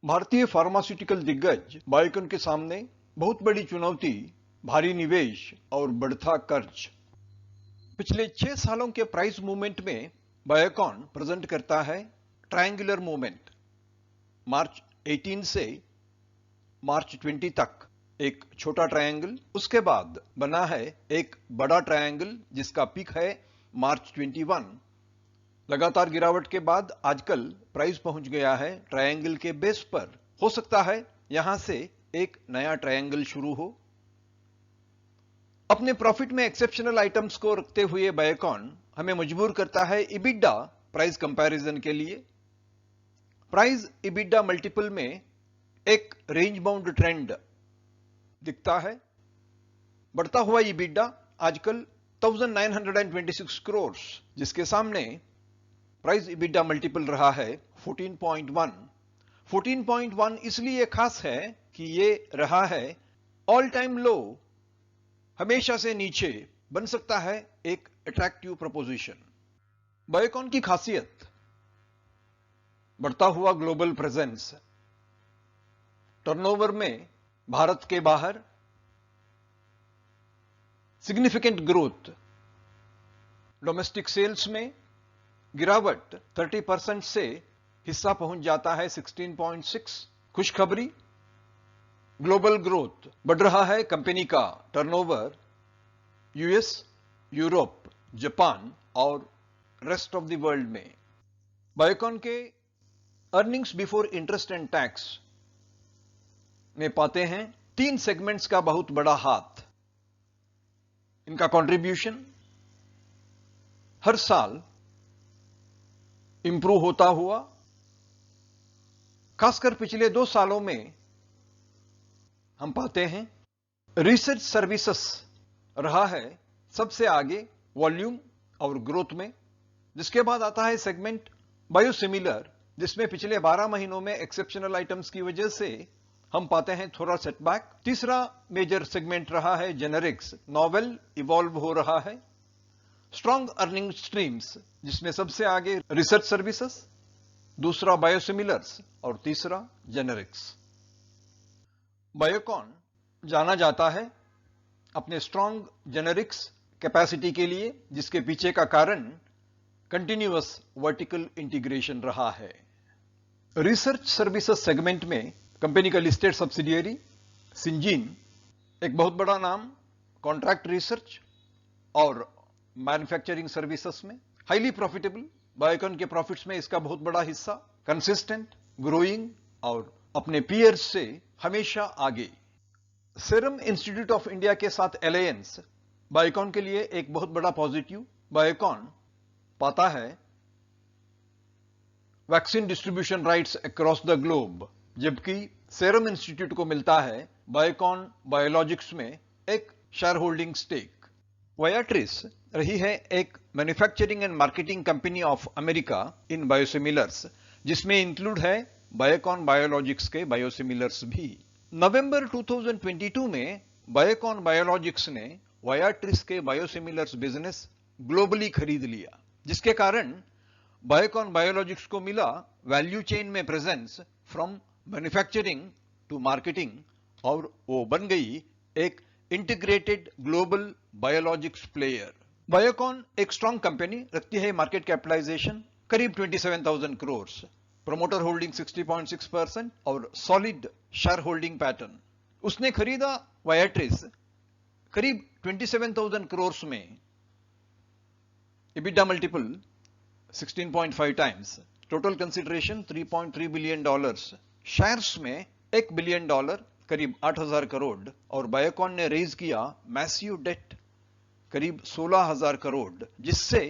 भारतीय फार्मास्यूटिकल दिग्गज बायोकॉन के सामने बहुत बड़ी चुनौती, भारी निवेश और बढ़ता कर्ज। पिछले 6 सालों के प्राइस मूवमेंट में बायोकॉन प्रेजेंट करता है ट्रायंगुलर मूवमेंट। मार्च 18 से मार्च 20 तक एक छोटा ट्रायंगल, उसके बाद बना है एक बड़ा ट्रायंगल जिसका पीक है मार्च 21। लगातार गिरावट के बाद आजकल प्राइस पहुंच गया है ट्रायंगल के बेस पर। हो सकता है यहां से एक नया ट्रायंगल शुरू हो। अपने प्रॉफिट में एक्सेप्शनल आइटम्स को रखते हुए बायोकॉन हमें मजबूर करता है इबिडा प्राइस कंपैरिजन के लिए। प्राइस इबिडा मल्टीपल में एक रेंज बाउंड ट्रेंड दिखता है। बढ़ता हुआ इबिडा आजकल 1926 करोड़, जिसके सामने प्राइस इबिडा मल्टीपल रहा है 14.1। 14.1 इसलिए खास है कि ये रहा है ऑल टाइम लो, हमेशा से नीचे बन सकता है एक अट्रैक्टिव प्रपोजिशन। बायोकॉन की खासियत, बढ़ता हुआ ग्लोबल प्रेजेंस। टर्नओवर में भारत के बाहर सिग्निफिकेंट ग्रोथ। डोमेस्टिक सेल्स में गिरावट 30% से हिस्सा पहुंच जाता है 16.6। खुशखबरी, ग्लोबल ग्रोथ बढ़ रहा है कंपनी का टर्नओवर यूएस, यूरोप, जापान और रेस्ट ऑफ द वर्ल्ड में। बायोकॉन के earnings before interest and tax में पाते हैं 3 सेगमेंट्स का बहुत बड़ा हाथ। इनका कंट्रीब्यूशन हर साल इंप्रूव होता हुआ, खासकर पिछले 2 सालों में हम पाते हैं रिसर्च सर्विसेज रहा है सबसे आगे वॉल्यूम और ग्रोथ में। जिसके बाद आता है सेगमेंट बायोसिमिलर, जिसमें पिछले 12 महीनों में एक्सेप्शनल आइटम्स की वजह से हम पाते हैं थोड़ा सेटबैक। तीसरा मेजर सेगमेंट रहा है जेनेरिक्स, नॉवेल इवॉल्व हो रहा है। स्ट्रॉन्ग अर्निंग स्ट्रीम्स, जिसमें सबसे आगे रिसर्च सर्विसेज, दूसरा बायोसिमिलर्स और तीसरा जेनेरिक्स। बायोकॉन जाना जाता है अपने स्ट्रॉन्ग जेनेरिक्स कैपेसिटी के लिए, जिसके पीछे का कारण कंटिन्यूअस वर्टिकल इंटीग्रेशन रहा है। रिसर्च सर्विसेज सेगमेंट में कंपनी का लिस्टेड सब्सिडियरी सिंजीन एक बहुत बड़ा नाम, कॉन्ट्रैक्ट रिसर्च और मैन्युफैक्चरिंग सर्विसेज में हाईली प्रॉफिटेबल। बायोकॉन के प्रॉफिट्स में इसका बहुत बड़ा हिस्सा, कंसिस्टेंट, ग्रोइंग और अपने पीयर्स से हमेशा आगे। सीरम इंस्टीट्यूट ऑफ इंडिया के साथ अलायंस बायोकॉन के लिए एक बहुत बड़ा पॉजिटिव। बायोकॉन पाता है vaccine distribution rights across the globe, जबकि सीरम इंस्टीट्यूट को मिलता है बायोकॉन बायोलॉजिक्स में एक शेयर होल्डिंग स्टेक। वायाट्रिस रही है एक manufacturing and marketing company of America in biosimilars, जिसमें इंक्लूड है बायोकॉन बायोलॉजिक्स के बायोसिमिलर्स भी। नवंबर 2022 में बायोकॉन बायोलॉजिक्स ने वायाट्रिस के बायोसिमिलर्स बिजनेस ग्लोबली खरीद लिया, जिसके कारण बायोकॉन बायोलॉजिक्स को मिला वैल्यू चेन में presence from manufacturing to marketing, और वो बन गई एक integrated global biologics player. Biocon एक स्ट्रॉन्ग कंपनी रखती है, मार्केट कैपिटलाइजेशन करीब 27,000 करोड़, प्रोमोटर होल्डिंग 60.6% और सॉलिड शेयर होल्डिंग पैटर्न। उसने खरीदा वायाट्रिस करीब 27,000 करोड़ में, EBITDA multiple 16.5 times, total consideration $3.3 billion, shares में $1 बिलियन करीब 8,000 करोड़, और बायोकॉन ने रेज किया मैसिव डेट करीब 16,000 करोड़, जिससे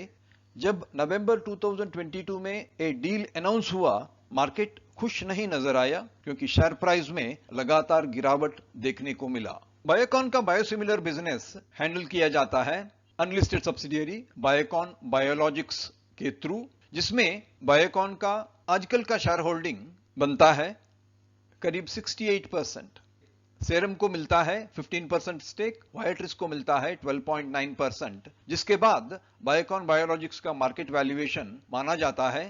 जब नवंबर 2022 में एक डील अनाउंस हुआ, मार्केट खुश नहीं नजर आया क्योंकि शेयर प्राइस में लगातार गिरावट देखने को मिला। बायोकॉन का बायोसिमिलर बिजनेस हैंडल किया जाता है अनलिस्टेड सब्सिडियरी बायोकॉन बायोलॉजिक्स के थ्रू, जिसमें बायोकॉन का आजकल का शेयर होल्डिंग बनता है करीब 68%। सीरम को मिलता है 15% स्टेक, वायाट्रिस को मिलता है 12.9%, जिसके बाद बायोकॉन बायोलॉजिक्स का मार्केट वैल्यूएशन माना जाता है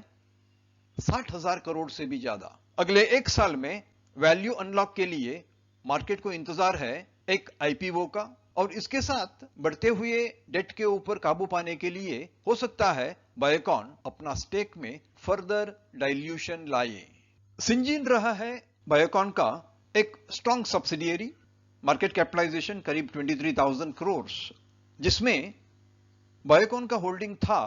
60,000 करोड़ से भी ज्यादा। अगले 1 साल में वैल्यू अनलॉक के लिए मार्केट को इंतजार है एक आईपीओ का, और इसके साथ बढ़ते हुए डेट के ऊपर काबू पाने के लिए हो सकता है बायोकॉन अपना स्टेक में फर्दर डाइल्यूशन लाए। सिंजीन रहा है बायोकॉन का एक स्ट्रॉन्ग सब्सिडियरी, मार्केट कैपिटलाइजेशन करीब 23,000 करोड़, जिसमें बायोकॉन का होल्डिंग था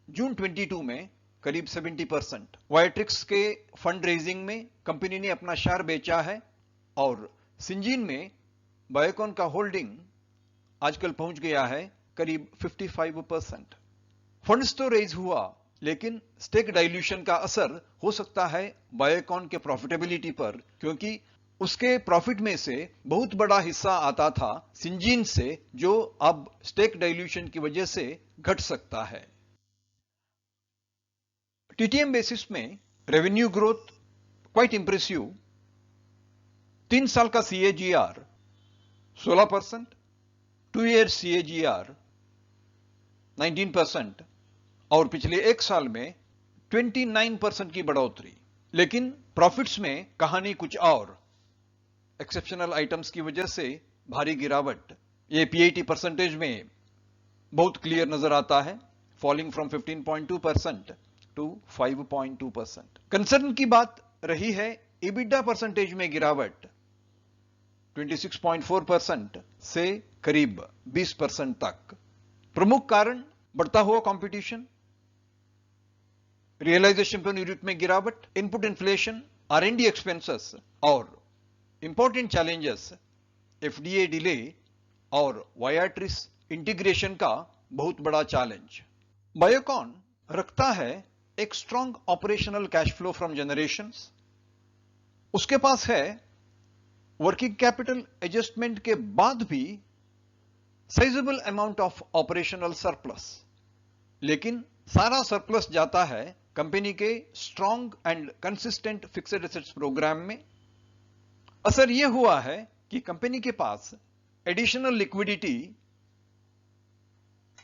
जून 22 में करीब 70%। वायट्रिक्स के फंड रेजिंग में कंपनी ने अपना शेयर बेचा है और सिंजीन में बायोकॉन का होल्डिंग आजकल पहुंच गया है करीब 55%। फंड्स तो रेज हुआ, लेकिन स्टेक डाइल्यूशन का असर हो सकता है बायोकॉन के प्रॉफिटेबिलिटी पर, क्योंकि उसके प्रॉफिट में से बहुत बड़ा हिस्सा आता था सिंजीन से, जो अब स्टेक डाइल्यूशन की वजह से घट सकता है। टीटीएम बेसिस में रेवेन्यू ग्रोथ क्वाइट इंप्रेसिव, 3 साल का सीएजीआर 16%, 2 ईयर सीएजीआर 19% और पिछले 1 साल में 29% की बढ़ोतरी। लेकिन प्रॉफिट्स में कहानी कुछ और, एक्सेप्शनल आइटम्स की वजह से भारी गिरावट। ये पीएटी परसेंटेज में बहुत क्लियर नजर आता है, फॉलिंग फ्रॉम 15.2% टू 5.2%। कंसर्न की बात रही है इबिडा परसेंटेज में गिरावट 26.4% से करीब 20% तक। प्रमुख कारण बढ़ता हुआ कंपटीशन, रियलाइजेशन पर यूनिट में गिरावट, इनपुट इन्फ्लेशन, आरएनडी एक्सपेंसेस और इंपॉर्टेंट चैलेंजेस एफडीए डिले और वायाट्रिस इंटीग्रेशन का बहुत बड़ा चैलेंज। बायोकॉन रखता है एक strong operational cash flow from generations, उसके पास है वर्किंग कैपिटल एडजस्टमेंट के बाद भी sizeable amount of operational surplus, लेकिन सारा सरप्लस जाता है कंपनी के strong and consistent fixed assets program में। असर यह हुआ है कि कंपनी के पास एडिशनल लिक्विडिटी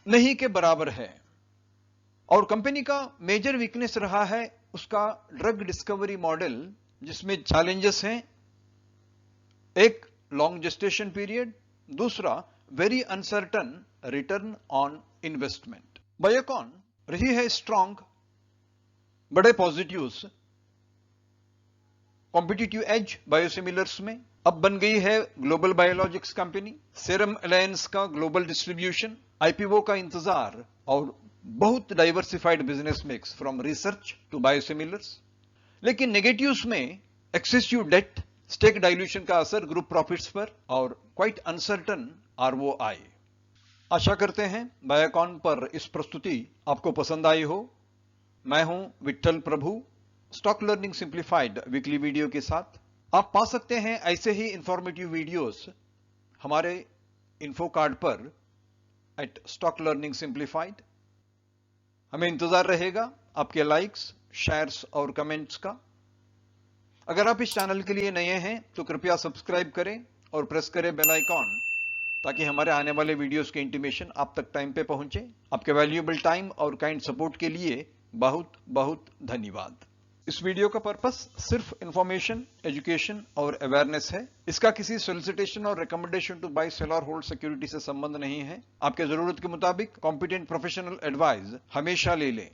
नहीं के बराबर है, और कंपनी का मेजर वीकनेस रहा है उसका ड्रग डिस्कवरी मॉडल, जिसमें चैलेंजेस हैं, एक लॉन्ग जेस्टेशन पीरियड, दूसरा very uncertain return on investment. Biocon रही है स्ट्रॉन्ग, बड़े पॉजिटिव्स, कॉम्पिटिटिव एज बायोसिमिलर्स में, अब बन गई है global biologics company, serum alliance का ग्लोबल डिस्ट्रीब्यूशन, आईपीओ का इंतजार और बहुत diversified business mix from research to biosimilars. लेकिन नेगेटिव्स में एक्सेसिव डेट, स्टेक डाइल्यूशन का असर ग्रुप प्रॉफिट्स पर और क्वाइट अनसर्टन आरओआई। आशा करते हैं बायोकॉन पर इस प्रस्तुति आपको पसंद आई हो। मैं हूं Vitthal Prabhu, stock learning simplified weekly video के साथ। आप पा सकते हैं ऐसे ही इंफॉर्मेटिव वीडियोस हमारे इन्फो कार्ड पर @स्टॉक लर्निंग सिंप्लीफाइड। हमें इंतजार रहेगा आपके लाइक्स, शेयर्स और कमेंट्स का। अगर आप इस चैनल के लिए नए हैं तो कृपया सब्सक्राइब करें और प्रेस करें बेल आइकॉन, ताकि हमारे आने वाले वीडियोस के इंटीमेशन आप तक टाइम पे पहुंचे। आपके वैल्यूएबल टाइम और काइंड सपोर्ट के लिए बहुत बहुत धन्यवाद। इस वीडियो का पर्पस सिर्फ इंफॉर्मेशन, एजुकेशन और अवेयरनेस है। इसका किसी सोलिसिटेशन और रिकमेंडेशन टू बाय, सेल और होल्ड सिक्योरिटी से संबंध नहीं है। आपके जरूरत के मुताबिक कॉम्पिटेंट प्रोफेशनल एडवाइस हमेशा ले लें।